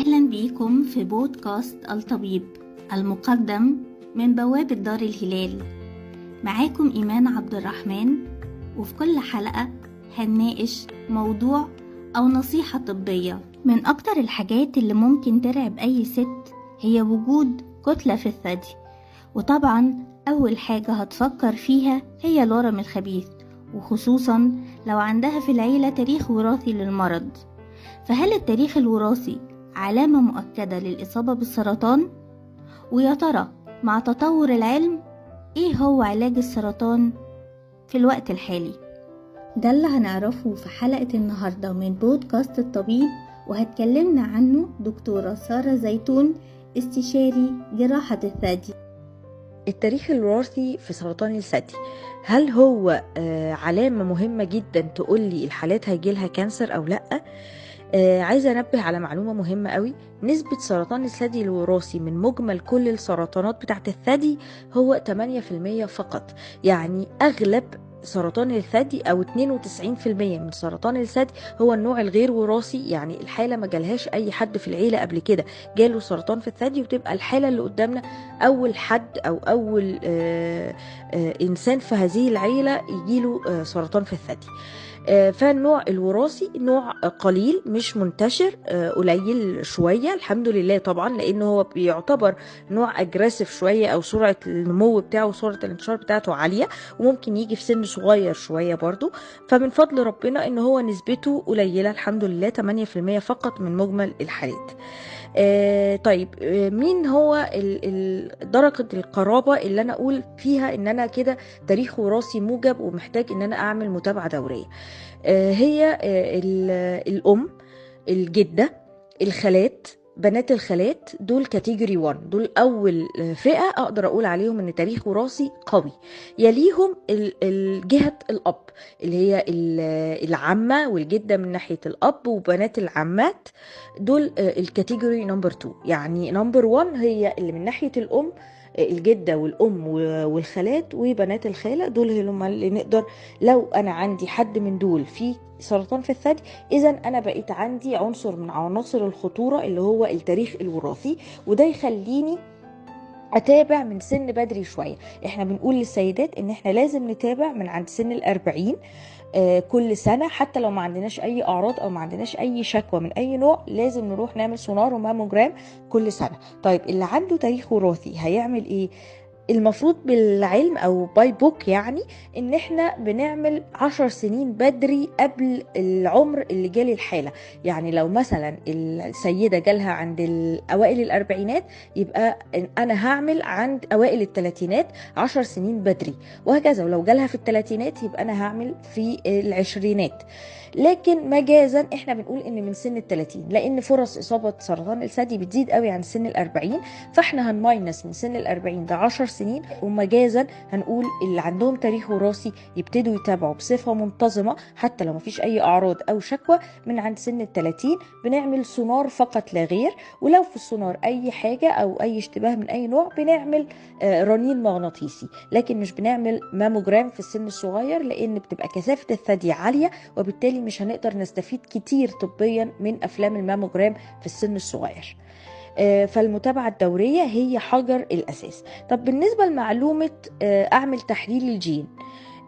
أهلا بيكم في بودكاست الطبيب المقدم من بوابة دار الهلال. معاكم إيمان عبد الرحمن، وفي كل حلقة هنناقش موضوع أو نصيحة طبية. من أكتر الحاجات اللي ممكن ترعب أي ست هي وجود كتلة في الثدي، وطبعا أول حاجة هتفكر فيها هي الورم الخبيث، وخصوصا لو عندها في العيلة تاريخ وراثي للمرض. فهل التاريخ الوراثي علامة مؤكدة للإصابة بالسرطان؟ ويا ترى مع تطور العلم إيه هو علاج السرطان في الوقت الحالي؟ ده اللي هنعرفه في حلقة النهاردة من بودكاست الطبيب، وهتكلمنا عنه دكتورة سارة زيتون، استشاري جراحة الثدي. التاريخ الوراثي في سرطان الثدي هل هو علامة مهمة جدا تقولي الحالات هيجيلها كانسر أو لأ؟ عايزة أنبه على معلومة مهمة قوي. نسبة سرطان الثدي الوراثي من مجمل كل السرطانات بتاعت الثدي هو 8% فقط. يعني أغلب سرطان الثدي أو 92% من سرطان الثدي هو النوع الغير وراثي، يعني الحالة ما جالهاش أي حد في العيلة قبل كده جاله سرطان في الثدي، وتبقى الحالة اللي قدامنا أول حد أو أول إنسان في هذه العيلة يجيله سرطان في الثدي. فالنوع الوراثي نوع قليل مش منتشر، قليل شوية الحمد لله طبعا، لأنه هو بيعتبر نوع أجريسيف شوية، أو سرعة النمو بتاعه وسرعة الانتشار بتاعته عالية، وممكن يجي في سن صغير شوية برضو. فمن فضل ربنا إنه هو نسبته قليلة الحمد لله، 8% فقط من مجمل الحالات. طيب، مين هو درجة القرابة اللي أنا أقول فيها إن أنا كده تاريخ وراثي موجب ومحتاج إن أنا أعمل متابعة دورية؟ هي الأم، الجدة، الخالات، بنات الخالات، دول كاتيجوري 1، دول أول فئة أقدر أقول عليهم إن تاريخ وراثي قوي. يليهم الجهة الأب اللي هي العمة والجدة من ناحية الأب، وبنات العمات دول الكاتيجوري نمبر 2. يعني نمبر 1 هي اللي من ناحية الأم، الجدة والأم والخالات وبنات الخالة، دول هم اللي نقدر لو أنا عندي حد من دول في سرطان في الثدي، إذا أنا بقيت عندي عنصر من عناصر الخطورة اللي هو التاريخ الوراثي، وده يخليني أتابع من سن بدري شوية. إحنا بنقول للسيدات إن إحنا لازم نتابع من عند سن 40 كل سنة، حتى لو ما عندناش أي أعراض أو ما عندناش أي شكوى من أي نوع، لازم نروح نعمل سونار وماموجرام كل سنة. طيب اللي عنده تاريخ وراثي هيعمل إيه؟ المفروض بالعلم او باي بوك يعني ان احنا بنعمل 10 سنين بدري قبل العمر اللي جالي الحالة. يعني لو مثلا السيدة جالها عند اوائل الاربعينات، يبقى انا هعمل عند اوائل الثلاثينات 10 سنين بدري، وهكذا. ولو جالها في الثلاثينات يبقى انا هعمل في العشرينات. لكن مجازا احنا بنقول ان من سن 30، لان فرص اصابة سرطان الثدي بتزيد قوي عن سن 40، فاحنا هنماينس من سن 40 ده 10 سنين، ومجازا هنقول اللي عندهم تاريخ وراثي يبتدوا يتابعوا بصفة منتظمة حتى لو مفيش اي اعراض او شكوى من عند سن 30. بنعمل سونار فقط لا غير، ولو في السونار اي حاجة او اي اشتباه من اي نوع بنعمل رنين مغناطيسي، لكن مش بنعمل ماموجرام في السن الصغير، لان بتبقى كثافة الثدي عالية، وبالتالي مش هنقدر نستفيد كتير طبيا من افلام الماموجرام في السن الصغير. فالمتابعة الدورية هي حجر الأساس. طب بالنسبة لمعلومة أعمل تحليل الجين،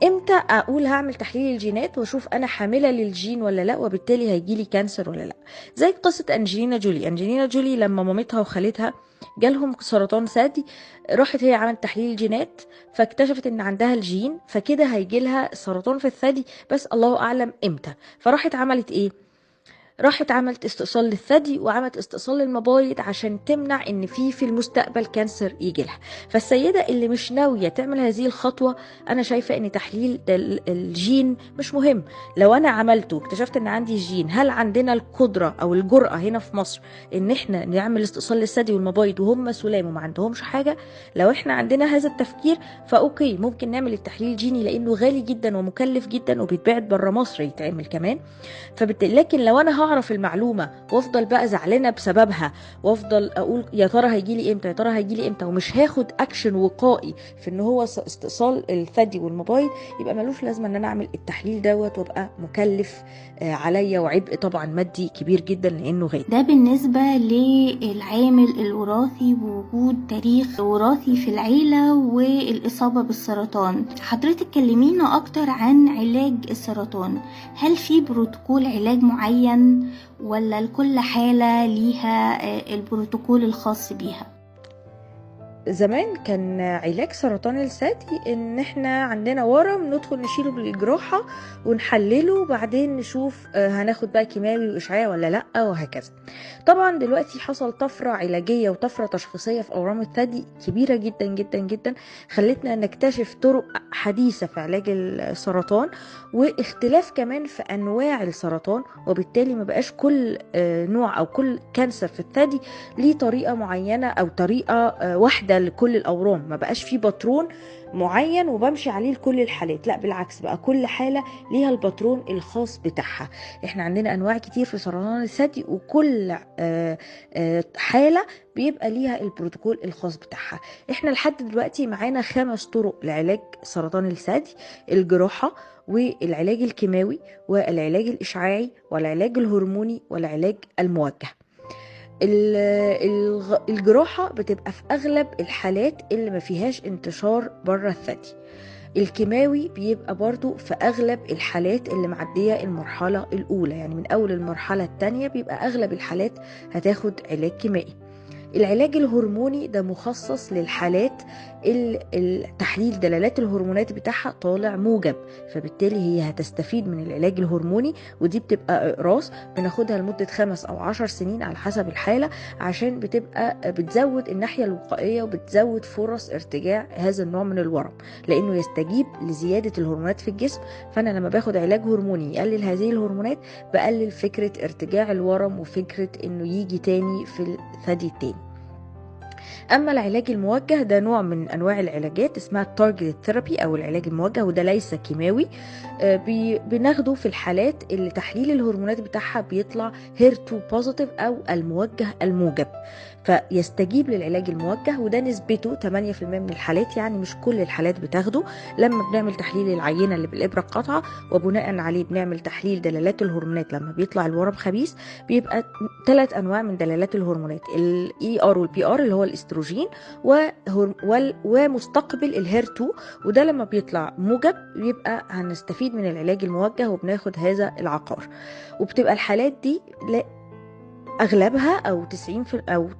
امتى اقول هعمل تحليل الجينات واشوف انا حامله للجين ولا لا، وبالتالي هيجيلي كانسر ولا لا؟ زي قصه انجلينا جولي لما مامتها وخالتها جالهم سرطان ثدي، راحت هي عملت تحليل الجينات فاكتشفت ان عندها الجين، فكده هيجيلها سرطان في الثدي، بس الله اعلم امتى. فراحت عملت ايه؟ راحت عملت استئصال للثدي وعملت استئصال للمبايض عشان تمنع ان في المستقبل كانسر يجي لها. فالسيدة اللي مش ناوية تعمل هذه الخطوة، انا شايفة ان تحليل الجين مش مهم. لو انا عملته اكتشفت ان عندي الجين، هل عندنا القدرة او الجرأة هنا في مصر ان احنا نعمل استئصال للثدي والمبايض وهم سلام وما عندهمش حاجة؟ لو احنا عندنا هذا التفكير فاوكي، ممكن نعمل التحليل الجيني، لانه غالي جدا ومكلف جدا وبيتباعد بره مصر يتعمل كمان. لكن لو انا هعرف المعلومة وافضل بقى زعلانة بسببها، وافضل اقول يا ترى هيجيلي امتى، يا ترى هيجيلي امتى، ومش هاخد اكشن وقائي في ان هو استئصال الثدي والمبايض، يبقى ملوش لازمة ان انا اعمل التحليل دوت، وابقى مكلف عليا وعبء طبعا مادي كبير جدا لانه غالي. ده بالنسبة للعامل الوراثي ووجود تاريخ وراثي في العيلة والإصابة بالسرطان. حضرتك كلمينا أكتر عن علاج السرطان. هل في بروتوكول علاج معين ولا لكل حالة ليها البروتوكول الخاص بيها؟ زمان كان علاج سرطان الثدي ان احنا عندنا ورم ندخل نشيله بالجراحة ونحلله، وبعدين نشوف هناخد بقى كيماوي واشعاعي ولا لا، وهكذا. طبعا دلوقتي حصل طفرة علاجية وطفرة تشخيصية في اورام الثدي كبيرة جدا جدا جدا، خلتنا نكتشف طرق حديثة في علاج السرطان، واختلاف كمان في انواع السرطان، وبالتالي ما بقاش كل نوع او كل كانسر في الثدي ليه طريقة معينة او طريقة واحدة لكل الأورام. ما بقاش فيه باترون معين وبمشي عليه لكل الحالات، لا بالعكس، بقى كل حالة ليها الباترون الخاص بتاعها. احنا عندنا أنواع كتير في سرطان الثدي، وكل حالة بيبقى ليها البروتوكول الخاص بتاعها. احنا لحد دلوقتي معانا 5 طرق لعلاج سرطان الثدي: الجراحة، والعلاج الكيماوي، والعلاج الإشعاعي، والعلاج الهرموني، والعلاج الموجه. الجراحة بتبقى في أغلب الحالات اللي ما فيهاش انتشار بره الثدي. الكيماوي بيبقى برضو في أغلب الحالات اللي معدية المرحلة الأولى، يعني من أول المرحلة الثانية بيبقى أغلب الحالات هتاخد علاج كيمائي. العلاج الهرموني ده مخصص للحالات التحليل دلالات الهرمونات بتاعها طالع موجب، فبالتالي هي هتستفيد من العلاج الهرموني، ودي بتبقى اقراص بناخدها لمدة 5 أو 10 سنين على حسب الحالة، عشان بتبقى بتزود الناحية الوقائية وبتزود فرص ارتجاع هذا النوع من الورم، لانه يستجيب لزيادة الهرمونات في الجسم. فانا لما باخد علاج هرموني يقلل هذه الهرمونات، بقلل فكرة ارتجاع الورم وفكرة انه يجي تاني في الثدي التاني. اما العلاج الموجه ده نوع من انواع العلاجات اسمها التارجت ثيرابي او العلاج الموجه، وده ليس كيماوي. بناخده في الحالات اللي تحليل الهرمونات بتاعها بيطلع HER2 بوزيتيف او الموجه الموجب، فيستجيب للعلاج الموجه، وده نسبته 8% من الحالات، يعني مش كل الحالات بتاخده. لما بنعمل تحليل العينه اللي بالابره القاطعه وبناء عليه بنعمل تحليل دلالات الهرمونات، لما بيطلع الورم خبيث بيبقى 3 انواع من دلالات الهرمونات: ER والPR اللي هو الاستروجين، ومستقبل الHER2، وده لما بيطلع موجب بيبقى هنستفيد من العلاج الموجه وبناخد هذا العقار. وبتبقى الحالات دي اغلبها او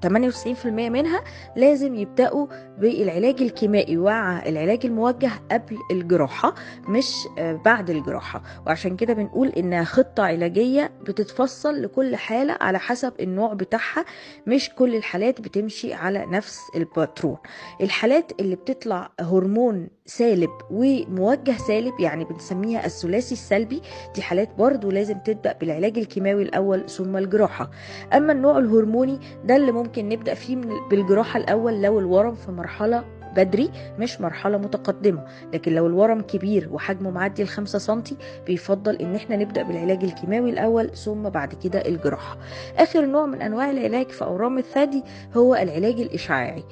98% منها لازم يبداوا بالعلاج الكيمائي مع العلاج الموجه قبل الجراحه، مش بعد الجراحه. وعشان كده بنقول انها خطه علاجيه بتتفصل لكل حاله على حسب النوع بتاعها، مش كل الحالات بتمشي على نفس الباترون. الحالات اللي بتطلع هرمون سالب وموجه سالب، يعني بنسميها الثلاثي السلبي، دي حالات برضو لازم تبدا بالعلاج الكيماوي الاول ثم الجراحه. اما النوع الهرموني ده اللي ممكن نبدأ فيه بالجراحة الاول لو الورم في مرحلة بدري مش مرحلة متقدمة، لكن لو الورم كبير وحجمه معدي 5 سنتي بيفضل ان احنا نبدأ بالعلاج الكيماوي الاول ثم بعد كده الجراحة. اخر نوع من انواع العلاج في اورام الثدي هو العلاج الاشعاعي.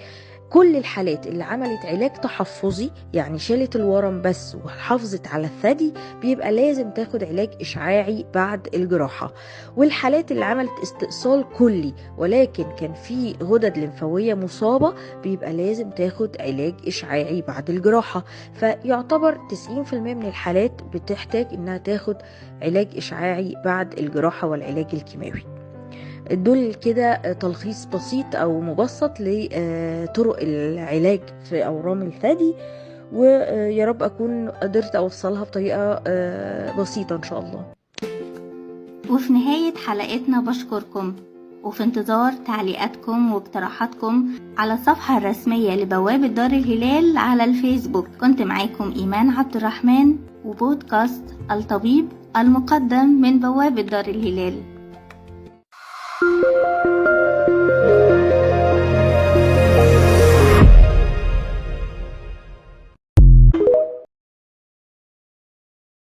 كل الحالات اللي عملت علاج تحفظي، يعني شالت الورم بس وحافظت على الثدي، بيبقى لازم تاخد علاج إشعاعي بعد الجراحة. والحالات اللي عملت استئصال كلي ولكن كان في غدد لمفاوية مصابة، بيبقى لازم تاخد علاج إشعاعي بعد الجراحة. فيعتبر 90% من الحالات بتحتاج انها تاخد علاج إشعاعي بعد الجراحة والعلاج الكيماوي. دول كده تلخيص بسيط او مبسط لطرق العلاج في اورام الثدي، ويا رب اكون قدرت اوصلها بطريقة بسيطة ان شاء الله. وفي نهاية حلقتنا بشكركم، وفي انتظار تعليقاتكم واقتراحاتكم على الصفحة الرسمية لبوابة دار الهلال على الفيسبوك. كنت معاكم إيمان عبد الرحمن وبودكاست الطبيب المقدم من بوابة دار الهلال.